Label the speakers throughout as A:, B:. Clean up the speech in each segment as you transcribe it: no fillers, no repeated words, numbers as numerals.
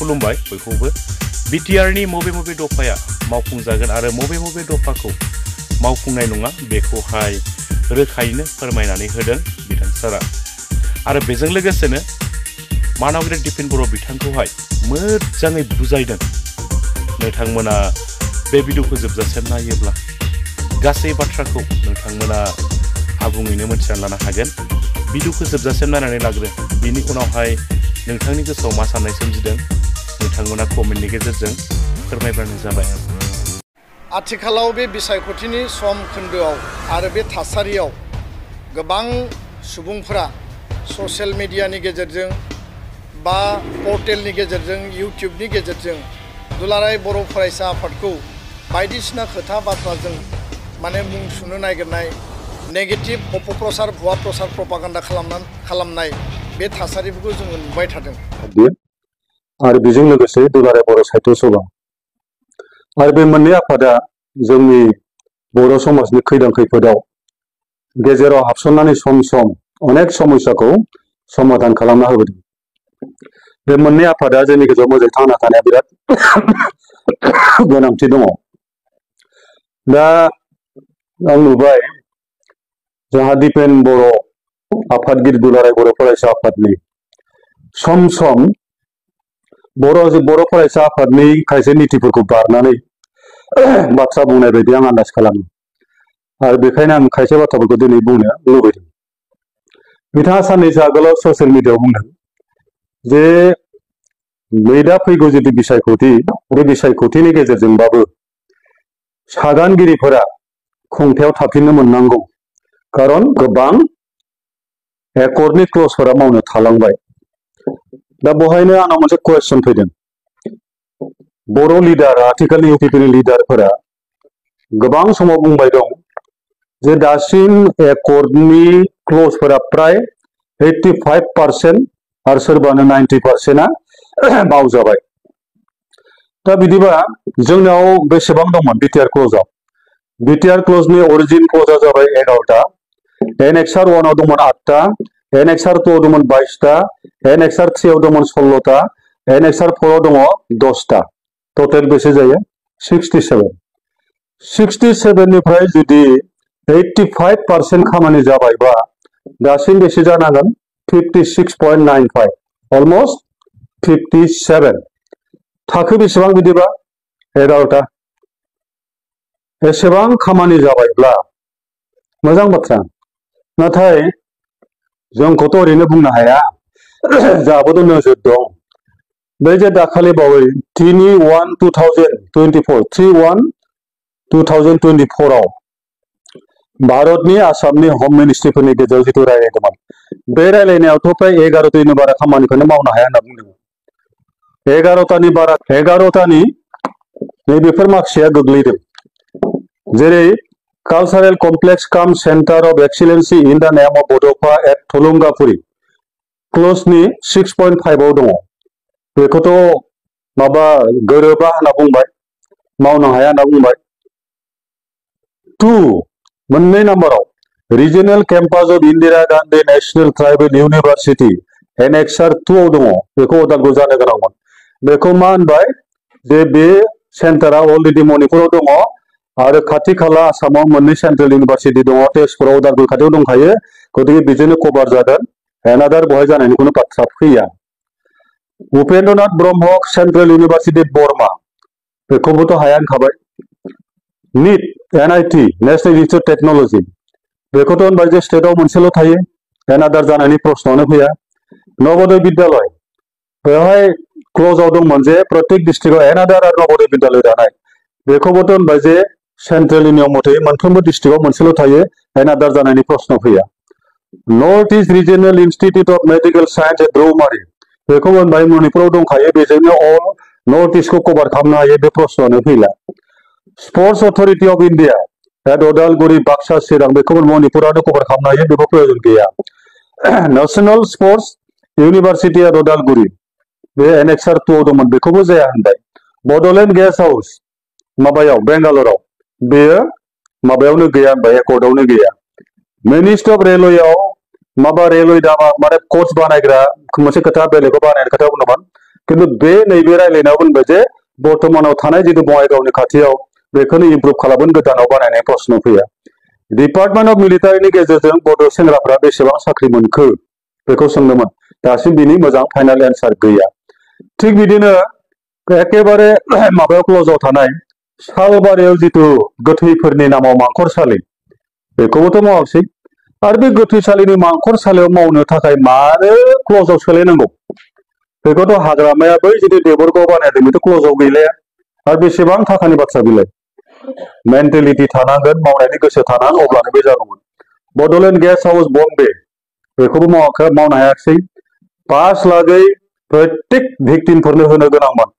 A: खुलुमबाय बयखौबो बिटिआर नि मबे दफाया मावफुंजागोन आरो मबे दफाखौ मावफुंनाय नङा बेखौहाय रोखायैनो फोरमायनानै होदों बिथां सारा आरो बेजों लोगोसेनो मानावगिरि दिपेन बर' बिथांखौहाय मोजाङै बुजायदों नोंथांमोना बे भिडिअखौ जोबजासिम नायोब्ला गासै बाथ्राखौ नोंथांमोना आबुङैनो मोनथिना लानो हागोन भिडिअखौ जोबजासिम नायनानै लाग्रो बिनि उनावहाय नोंथांनि गोसोआव मा साननाय सोमजिदों नोंथांमोना कमेन्टनि गेजेरजों फोरमायबानो जाबाय
B: आथिखालाव बे बिसायख'थिनि सम खोन्दोआव आरो बे थासारियाव गोबां सुबुंफोरा ससियेल मिडियानि गेजेरजों बा पर्टेलनि गेजेरजों इउटिउबनि गेजेरजों दुलाराय बर' फरायसा आफादखौ बायदिसिना खोथा बाथ्राजों माने मुं सुनो नागिरनाय नेगेटिभ अपप्रचार भुवा प्रचार प्रपागान्डा खालामनाय बे थासारिफोरखौ जोङो नुबाय थादों
C: आरो बेजों लोगोसे दुलाराय बर' साहित्य सभा आरो बे मोननै आफादा जोंनि बर' समाजनि खैदां खैफोदाव गेजेराव हाबसननानै सम सम अनेक समस्याखौ समाधान खालामना होबोदों बे मोननै आफादा जोंनि गेजेराव मोजाङै थांना थानाया बिराद गोनांथि दङ दा आं नुबाय जोंहा दिपेन बर' आफादगिरि दुलाराय बर' फरायसा आफादनि सम सम बर' फरायसा आफादनि खायसे नीतिफोरखौ बारनानै बाथ्रा बुंनाय बायदि आं आन्दाज खालामो आरो बेखायनो आं खायसे बाथ्राफोरखौ दिनै बुंनो लुबैदों बिथाङा साननैसो आगोलाव ससियेल मिडियायाव बुंदों जे बै दा फैगौ जिथु बिसायख'थि बे बिसायख'थिनि गेजेरजोंबाबो सागानगिरिफोरा खुंथायाव थाफिननो मोननांगौ खारन गोबां एकर्डनि क्लजफोरा मावनो थालांबाय दा बहायनो आंनाव मोनसे कुवेश्चन फैदों बर' लिडार आथिखालनि इउपिपिनि लिडारफोरा गोबां समाव बुंबाय दं जे दासिम एकर्डनि क्लजफोरा प्राय 85% आरो सोरबानो 90%आ मावजाबाय दा बिदिबा जोंनाव बेसेबां दंमोन बिटिआर क्लजआव बिटिआर क्लजनि अरिजिन क्लजआ जाबाय 11टा एनेक्सार 1 आव दंमोन 8टा एनेक्सार 2 आव दंमोन 22टा एनेक्सार 3 आव दंमोन 16टा एनेक्सार 4 आव दङ 10टा टोटेल बेसे जायो 67 निफ्राय जुदि 85% खामानि जाबायबा दासिम बेसे जानांगोन 56.95 अलमोस्ट 57 थाखो बेसेबां बिदिबा 11टा एसेबां खामानि जाबायब्ला मोजां बाथ्रा नाथाय जोंखौथ' ओरैनो बुंनो हाया जाबोथ' नोजोर दं बे जे दाखालि बावै 3/1/2024 आव भारतनि आसामनि होम मिनिस्ट्रिफोरनि गेजेराव जिथु रायलायदोंमोन बे रायलायनायावथ' प्राय 11टानि बारा खामानिखौनो मावनो हाया होनना बुंदोंमोन 11टानि नैबेफोर माखासेया गोग्लैदों जेरै cultural complex cum centre of excellence in the name of Bodofa at थुलुंगाफुरि क्लजनि 6.5 आव दङ बेखौथ' माबा गोरोबा होनना बुंबाय मावनो हाया होनना बुंबाय 2 मोननै नाम्बाराव regional campus of Indira Gandhi national tribal university annexure 2 आव दङ बेखौ उदालगुरि जानो गोनांमोन बेखौ मा होनबाय जे बे सेन्टारा अलरेडि मणिपुराव दङ आरो खाथि खाला आसामाव मोननै सेन्ट्रेल इउनिभार्सिटि दङ तेजपुराव उदालगुरि खाथियाव दंखायो गतिके बेजोंनो कभार जागोन एनादार बहाय जानायनि खुनु बाथ्रा फैया उपेन्द्रनाथ ब्रह्म सेन्ट्रेल इउनिभार्सिटि बर्मा बेखौबोथ' हाया होनखाबाय NIT NIT national institute technology बेखौथ' होनबाय जे स्टेटआव मोनसेल' थायो एनादार जानायनि प्रश्नआनो फैया नवोदय विद्यालय बेवहाय क्लजआव दंमोन जे प्रत्येक डिस्ट्रिक्टआव एनादार आरो नवोदय विद्यालय दानाय बेखौबोथ' होनबाय जे सेन्ट्रेलनि नियम मथे मोनफ्रोमबो डिस्ट्रिक्टआव मोनसेल' थायो एनादार जानायनि प्रश्न फैया north east regional institute of medical science at Raumari बेखौ होनबाय मणिपुराव दंखायो बेजोंनो अल नर्थ इस्टखौ कभार खालामनो हायो बे प्रश्नआनो फैला sports authority of India at Udalguri Baksa Chirang बेखौ मणिपुरानो कभार खालामनो हायो बेबो प्रयोजन गैया national sports university at Udalguri बे एनेक्सार 2 आव दंमोन बेखौबो जाया होनबाय बड'लेण्ड गेस्ट हाउस माबायाव बेंगालराव बेयो माबायावनो गैया होनबाय एकर्डआवनो गैया मिनिस्ट्रि अफ रेलवेआव माबा रेलवे दामा माने कोच बानायग्रा मोनसे खोथा बेलेगाव बानायनाय खोथा बुंदोंमोन किन्तु बे नैबे रायलायनायाव बुंबाय जे बर्तमानाव थानाय जितु बङाइगावनि खाथियाव बेखौनो इमप्रुभ खालामगोन गोदानाव बानायनाय प्रश्न फैया डिपार्टमेन्ट अफ मिलिटारिनि गेजेरजों बड' सेंग्राफ्रा बेसेबां साख्रि मोनखो बेखौ सोंदोंमोन दासिम बिनि मोजां फाइनाल एन्सार गैया थिग बिदिनो एकेबारे माबायाव क्ल'जाव थानाय सालबारियाव जितु गोथैफोरनि नामाव मांखरसालि बेखौबोथ' मावासै आरो बे गोथैसालिनि मांखरसालियाव मावनो थाखाय मानो क्ल'जाव सोलायनांगौ बेखौथ' हाग्रामाया बै जुदि देबरगाव बानायदों बेथ' क्ल'जाव गैलाया आरो बेसेबां थाखानि बाथ्रा बिलाय मेन्टेलिटि थानांगोन मावनायनि गोसो थानांगोन अब्लानो बे जागौमोन बड'लेण्ड गेस्ट हाउस बम्बे बेखौबो मावनो हायाखिसै 5 लाखै प्रत्येक भिक्टिमफोरनो होनो गोनांमोन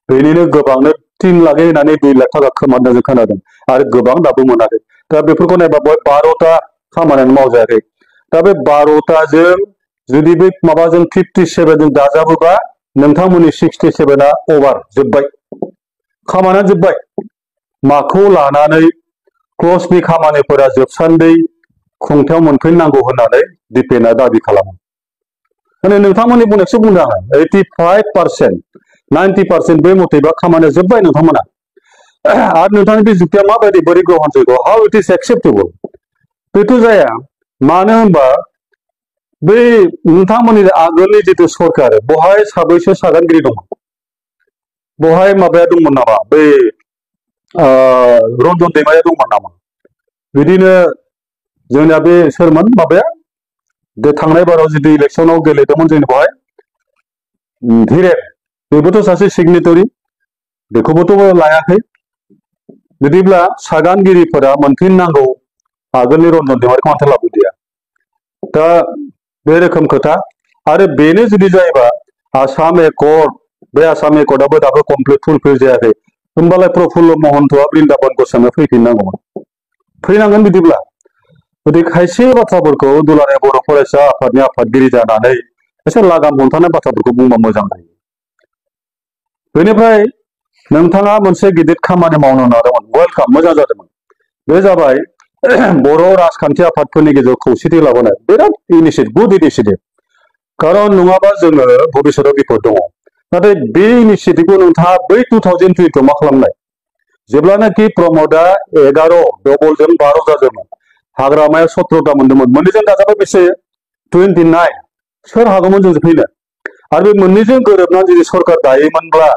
C: बेनिनो गोबांनो 3 लाखै होनानै 2 लाख थाखा खोमादों जों खोनादों आरो गोबां दाबो मोनाखै दा बेफोरखौ नायबा बय 12ता खामानियानो मावजायाखै दा बे 12ताजों जुदि बे माबाजों 57 जों दाजाबोबा नोंथांमोननि 67आ अभार जोब्बाय खामानिया जोब्बाय माखौ लानानै क्ल'जनि खामानिफोरा जोबसान्दै खुंथायाव मोनफैनांगौ होननानै दिपेना दाबि खालामो माने नोंथांमोननि बुंनायखौसो बुंदों आं 85% 90% बे मथेबा खामानिया जोब्बाय नोंथांमोना आरो नोंथांनि बे जुक्तिया माबायदि बोरै ग्रहण जैग हाउ इट इज एक्सेप्टेबल बेथ' जाया मानो होनबा बै नोंथांमोननि आगोलनि जितु सरकार बहाय साबैसे सागानगिरि दं बहाय माबाया दंमोन नामा बै रन्जन दैमारिया दंमोन नामा बिदिनो जोंना बे सोरमोन माबाया बे थांनाय बाराव जितु इलेक्सनाव गेलेदोंमोन जोंनि बहाय धीरेन बेबोथ' सासे सिगनेटरि बेखौबोथ' लायाखै बिदिब्ला सागानगिरिफोरा मोनफिननांगौ आगोलनि रन्जन दैमारिखौ माथो लाबोदिया दा बे रोखोम खोथा आरो बेनो जुदि जायोबा आसाम एकर्ड बे आसाम एकर्डआबो दाबो कमप्लिट फुलफिल जायाखै होमबालाय प्रफुल्ल महन्तआ बृन्दाबन गस्वामिया फैफिननांगौमोन फैनांगोन बिदिब्ला गतिके खायसे बाथ्राफोरखौ दुलाराय बर' फरायसा आफादनि आफादगिरि जानानै एसे लागाम हमथानाय बाथ्राफोरखौ बुंबा मोजां जायो बेनिफ्राय नोंथाङा मोनसे गिदिर खामानि मावनो नाजादोंमोन वेलकाम मोजां जादोंमोन बे जाबाय बर' राजखान्थि आफादफोरनि गेजेराव खौसेथि लाबोनाय बिराद इनिशियेटिभ गुड इनिशियेटिभ खारन नङाबा जोङो भबिष्यताव बिपद दङ नाथाय बे इनिशियेटिभखौ नोंथाङा बै 2020 मा खालामनाय जेब्लानाखि प्रमदआ 11 डबलजों 12 जादोंमोन हाग्रामाया 17ता मोनदोंमोन मोननैजों दाजाबा बेसे 29 सोर हागौमोन जों फैनो आरो बे मोननैजों गोरोबनानै जुदि सरकार दायोमोनब्ला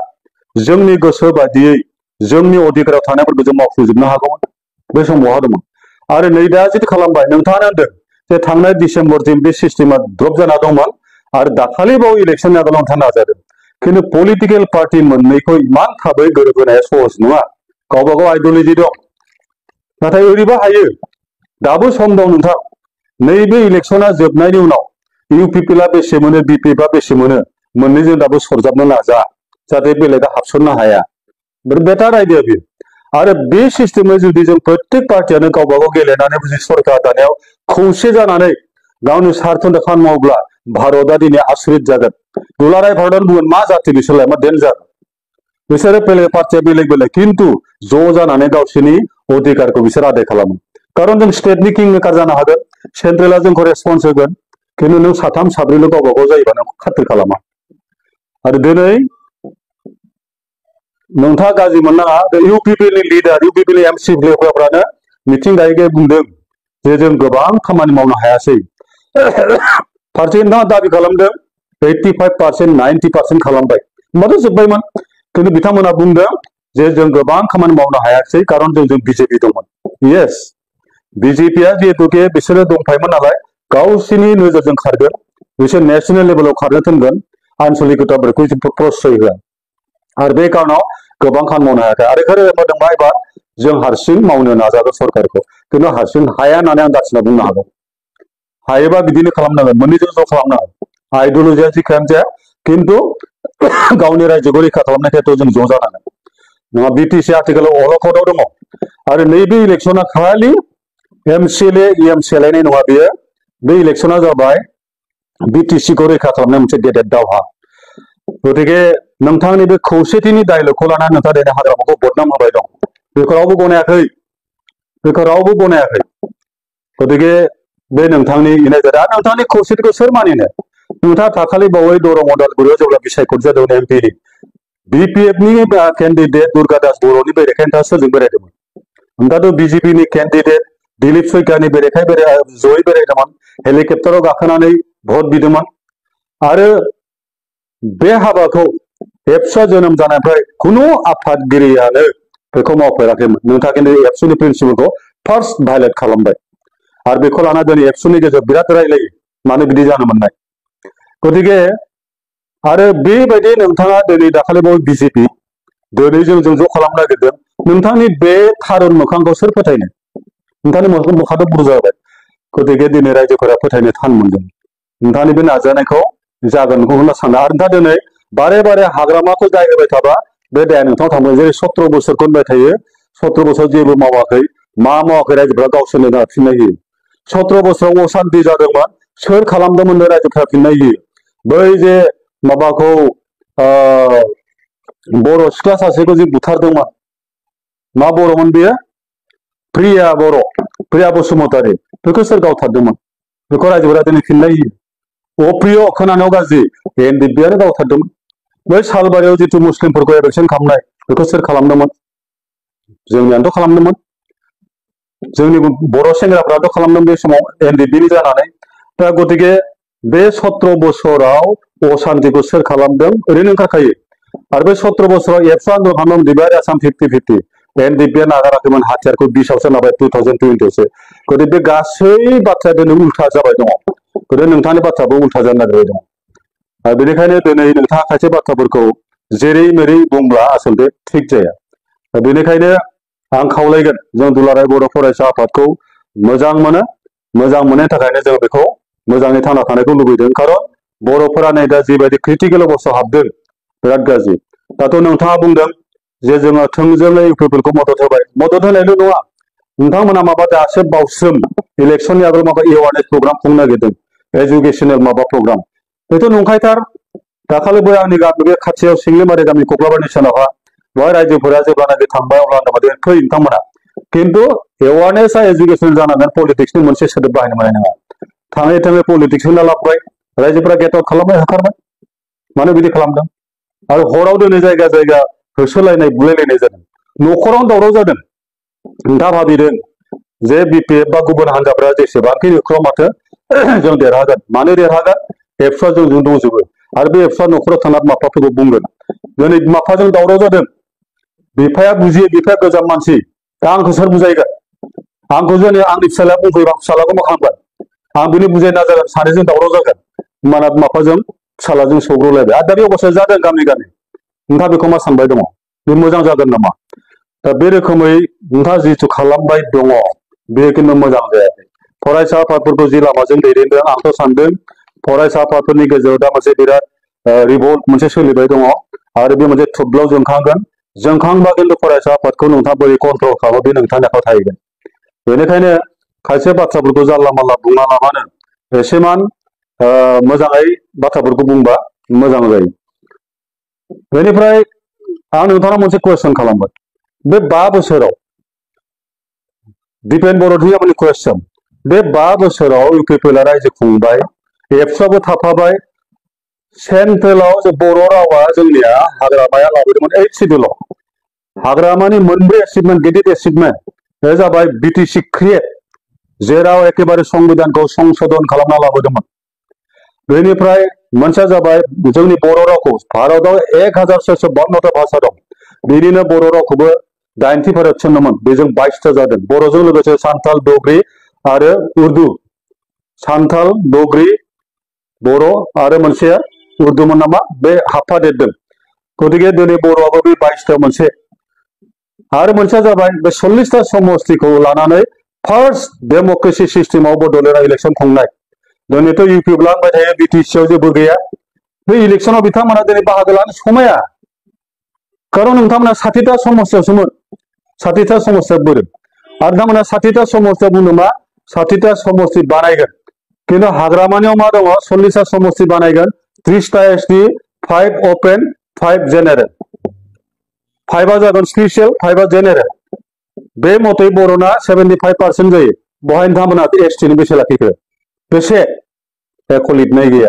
C: जोंनि गोसो बादियै जोंनि अधिकाराव थानायफोरखौ जों मावफुंजोबनो हागौमोन बे समाव बहा दंमोन आरो नै दा जुदि खालामबाय नोंथाङानो होनदों जे थांनाय डिसेम्बरसिम बे सिस्टेमा ड्रप जाना दंमोन आरो दाखालि बाव इलेक्सननि आगोलाव नोंथाङा नाजादों खिन्थु पलिटिकेल पार्टि मोननैखौ इमान थाबै गोरोबहोनाया सहज नङा गावबा गाव आइडिय'लजि दं नाथाय ओरैबो हायो दाबो सम दं नोंथां नैबे इलेक्सना जोबनायनि उनाव इउपिपिएलआ बेसे मोनो बिपिएफआ बेसे मोनो मोननैजों दाबो सरजाबनो नाजा जाहाथे बेलेगा हाबसननो हाया बेटार आइडिया बेयो आरो बे सिस्टेमै जुदि जों प्रत्येक पार्टियानो गावबा गाव गेलेनानै जुदि सरकार दानायाव खौसे जानानै गावनि स्वार्थनि खामानि मावोब्ला भारतआ दिनै आसरित जागोन दुलाराय भारतआनो बुंगोन मा जाथि बिसोरलाय मा डेन्जार बिसोरो बेलेग पार्टिया बेलेग बेलेग खिन्थु ज' जानानै गावसोरनि अधिकारखौ बिसोर आदाय खालामो खारन जों स्टेटनि किं मेकार जानो हागोन सेन्ट्रेला जोंखौ रेसपन्स होगोन खिन्थु नों साथाम साब्रैल' गावबा गाव जायोबा नों खाथिर खालामा आरो दिनै नोंथाङा गाज्रि मोननाङा इउपिपिएलनि लिडार इउपिपिएलनि एमसि लेखाफ्रानो मिथिं गायै बुंदों जे जों गोबां खामानि मावनो हायासै फारसे नोंथाङा दाबि खालामदों 85% 90% खालामबाय होमबाथ' जोब्बायमोन खिन्थु बिथांमोना बुंदों जे जों गोबां खामानि मावनो हायासै खारन जों बिजेपि दंमोन येस बिजेपिया जिहेतुके बिसोरो दंफायोमोन नालाय गावसोरनि नोजोरजों खारगोन बिसोर नेशनेल लेभेलाव खारनो थिनगोन आनसलिकताफोरखौ प्रश्रय होगोन आरो बे कारनाव गोबां खामानि मावनो हायाखै आरो ओरैबायदि एबार जों हारसिं मावनो नाजागोन सरकारखौ खिन्थु हारसिं हाया होननानै आं दासिना बुंनो हागोन हायोबा बिदिनो खालामनांगोन मोननैजों ज' खालामनांगोन आइडिय'लजिया जिखियानो जाया खिन्थु गावनि रायजोखौ रैखा खालामनाय खेत्रआव जों ज' जानांगोन नङा बिटिसि आथिखालाव अलखदाव दङ आरो नैबे इलेक्सना खालि एमसिएलए इएम सोलायनाय नङा बेयो बे इलेक्सना जाबाय बिटिसिखौ रैखा खालामनाय मोनसे गेदेर दावहा गतिके नोंथांनि बे खौसेथिनि डायलगखौ लानानै नोंथाङा दिनै हाग्रामाखौ बदनाम होबाय दं बेखौ रावबो गनायाखै गतिके बे नोंथांनि इनाय जादों आरो नोंथांनि खौसेथिखौ सोर मानिनो नोंथाङा दाखालि बावै दरं अदालगुरियाव जेब्ला बिसायख'थि जादोंमोन एमपि BPF नि कैंडिडेट दुर्गादास बर'नि बेरेखायै नोंथाङा सोरजों बेरायदोंमोन? नोंथाङाथ' BJP नि कैंडिडेट दिलीप सैकानि बेरेखायै जयै बेरायदोंमोन, हेलिकप्टाराव गाखोनानै भट बिदोंमोन। आरो बे हाबाखौ एबसुआ जोनोम जानायनिफ्राय खुनु आफादगिरियानो बेखौ मावफेराखैमोन। नोंथाङा खिन्थु एबसुनि प्रिन्सिपलखौ फार्स्ट भायलेट खालामबाय आरो बेखौ लाना दिनै एबसुनि गेजेराव बिराद रायलायो मानो बिदि जानो मोननाय। गतिके आरो बेबायदि नोंथाङा दिनै दाखालिबावै BJP दिनै जों ज' खालामनो नागिरदों। नोंथांनि बे थारुन मोखांखौ सोर फोथायनो? नोंथांनि मोखाङाथ' बुरजा जाबाय। गतिके दिनै रायजोफोरा फोथायनो थान मोनगोन। नोंथांनि बे नाजानायखौ जागोनखौ होनना साना आरो नोंथाङा दिनै बारे बारे हाग्रामाखौ दाय होबाय थाबा बे दाया नोंथाङा थांबाय। जेरै 17 बोसोरखौ होनबाय थायो, 17 बोसोर जेबो मावाखै, मा मावाखै रायजोफोरा गावसोरनो दा फिननाय होयो। 17 बोसोराव असान्ति जादोंमोन, सोर खालामदोंमोन रायजोफोरा फिननाय होयो। बै जे माबाखौ बर' सिख्ला सासेखौ जे बुथारदोंमोन, मा बर'मोन बेयो? प्रिया बर', प्रिया बसुमतारी, बेखौ सोर गावथारदोंमोन? बेखौ रायजोफोरा दिनै फिननाय होयो। अप्रिय खोनानायाव गाज्रि, NDPआनो गावथारदोंमोन। बै सालबारियाव जिथु मुस्लिमफोरखौ एरेक्सन खालामनाय, बेखौ सोर खालामदोंमोन? जोंनियानोथ' खालामदोंमोन। जोंनि बर' सेंग्राफ्राथ' खालामदों बे समाव NDPनि जानानै। दा गतिके बे 17 बोसोराव असान्तिखौ सोर खालामदों ओरैनो ओंखारखायो। आरो बे 17 बोसोराव एबसु आन्दलन खालामदों डिभाइड आसाम 50-50। NDPआ नागाराखैमोन हाथियारखौ 20आवसो नाबाय 2020आवसो। गतिके बे गासै बाथ्राया दिनै उल्था जाबाय दङ। गतिके नोंथांनि बाथ्राबो उल्था जानो नागिरबाय दङ। आरो बेनिखायनो दिनै नोंथाङा खायसे बाथ्राफोरखौ जेरै मेरै बुंब्ला आसलथे थिग जाया। बेनिखायनो आं खावलायगोन जों दुलाराय बर' फरायसा आफादखौ मोजां मोनो, मोजां मोननायनि थाखायनो जों बेखौ मोजाङै थांना थानायखौ लुबैदों। खारन बर'फोरा नै दा जिबायदि क्रिटिकेल अबस्थायाव हाबदों बिराद गाज्रि। दाथ' नोंथाङा बुंदों जे जोङो थोंजोङै इउपिपिएलखौ मदद होबाय। मदद होनायल' नङा, नोंथांमोना माबा दासो बावसोम इलेक्सननि आगोल माबा एवारनेस प्रग्राम खुंनो नागिरदों, एजुकेसनेल माबा प्रग्राम। बेथ' नंखायथार। दाखालिबो आंनि गामि बे खाथियाव सिंलिमारि गामि कक्लाबारनि सोनाबहा बेवहाय रायजोफोरा जेब्लानाखि थांबाय अब्ला फै नोंथांमोना, खिन्थु एवारनेसआ एजुकेसन जानांगोन, पलिटिक्सनि मोनसे सोदोब बाहायनो मोननाय नङा। थाङै थाङै पलिटिक्स होना लाबोबाय, रायजोफोरा गेट आउट खालामबाय, होखारबाय। मानो बिदि खालामदों? आरो हराव दिनै जायगा जायगा होसोलायनाय बुलायलायनाय जादों, न'खरावनो दावराव जादों। नोंथाङा भाबिदों जे BPF बा गुबुन हान्जाफ्रा जेसेबांखि होख्राव माथो जों देरहागोन। मानो देरहागोन? एबसुआ जोंजों दंजोबो। आरो बे एबसुआ न'खराव थानानै माफाफोरखौ बुंगोन। दिनै माफाजों दावराव जादों, बिफाया बुजियो, बिफाया गोजाम मानसि। दा आंखौ सोर बुजायगोन? आंखौ दिनै आंनि फिसालाया बुंफैबा फिसालाखौ मा खालामगोन? आं बिनि बुजायनो नाजागोन, सानैजों दावराव जागोन। होमबाना माफाजों फिसालाजों सौग्रावलायबाय। आरो दा बे अबस्थाया जादों गामि गामि। नोंथाङा बेखौ मा सानबाय दङ? बे मोजां जागोन नामा? दा बे रोखोमै नोंथाङा जिथु खालामबाय दङ बे खिन्थु मोजां जायाखै। फरायसा आफादफोरखौ जि लामाजों दैदेनदों, आंथ' सानदों फरायसा आफादफोरनि गेजेराव दा मोनसे बिराद रिभल्ट मोनसे सोलिबाय दङ आरो बे मोनसे थुब्लाव जोंखांगोन। जोंखांबा खिन्थु फरायसा आफादखौ नोंथाङा बोरै कन्ट्रल खालामो बे नोंथांनि आखायाव थाहैगोन। बेनिखायनो खायसे बाथ्राफोरखौ जानला मानला बुंना लाबानो एसेमान मोजाङै बाथ्राफोरखौ बुंबा मोजां जायो। बेनिफ्राय आं नोंथांनाव मोनसे कुइसन खालामबाय। बे 5 बोसोराव दिपेन बर'नि कुइसन, बे 5 बोसोराव इउपिपिएलआ रायजो खुंबाय, एबसुआबो थाफाबाय। सेन्ट्रेलाव जे बर' रावा जोंनिया हाग्रामाया लाबोदोंमोन 8 सिडिउलाव। हाग्रामानि मोनब्रै एचिभमेन्ट, गिदिर एचिभमेन्ट, बे जाबाय बिटिसि क्रिएट, जेराव एकेबारे संबिधानखौ संशोधन खालामना लाबोदोंमोन। बेनिफ्राय मोनसेया जाबाय जोंनि बर' रावखौ, भारतआव 1452टा भाषा दं, बिनिनो बर' रावखौबो 90% थिनदोंमोन, बेजों 22टा जादों। बर'जों लोगोसे सान्थाल, डोगरी आरो उर्दु। सान्थाल, डोगरी, बर' आरो मोनसेया उर्दुमोन नामा, बे हाबफादेरदों। गतिके दिनै बर'आबो बे 22टायाव मोनसे। आरो मोनसेया जाबाय बे 40टा समस्तिखौ लानानै फार्स्ट डेम'क्रेसि सिस्टेमाव बड'लेण्डआव इलेक्सन खुंनाय। दिनैथ' इउपिपिएलआ होनबाय थायो बिटिसिआव जेबो गैया। बे इलेक्सनाव बिथांमोना दिनै बाहागो लानो समाया। खारन नोंथांमोना 60टा समस्तियावसोमोन, 60टा समस्तिया बोरो। आरो नोंथांमोना 60टा समस्तियाव बुंदों मा 60टा समस्ति बानायगोन, खिन्थु हाग्रामानियाव मा दङ 40टा समस्ति बानायगोन, 30टा एसटि, 5 अपेन, 5 जेनेरेल। 5आ जागोन स्पेसियेल, 5आ जेनेरेल। बे मथै बर'ना 75% जायो। बहाय नोंथांमोना एसटिनि बेसे लाखिखो? बेसे? एख' लिरनाय गैया।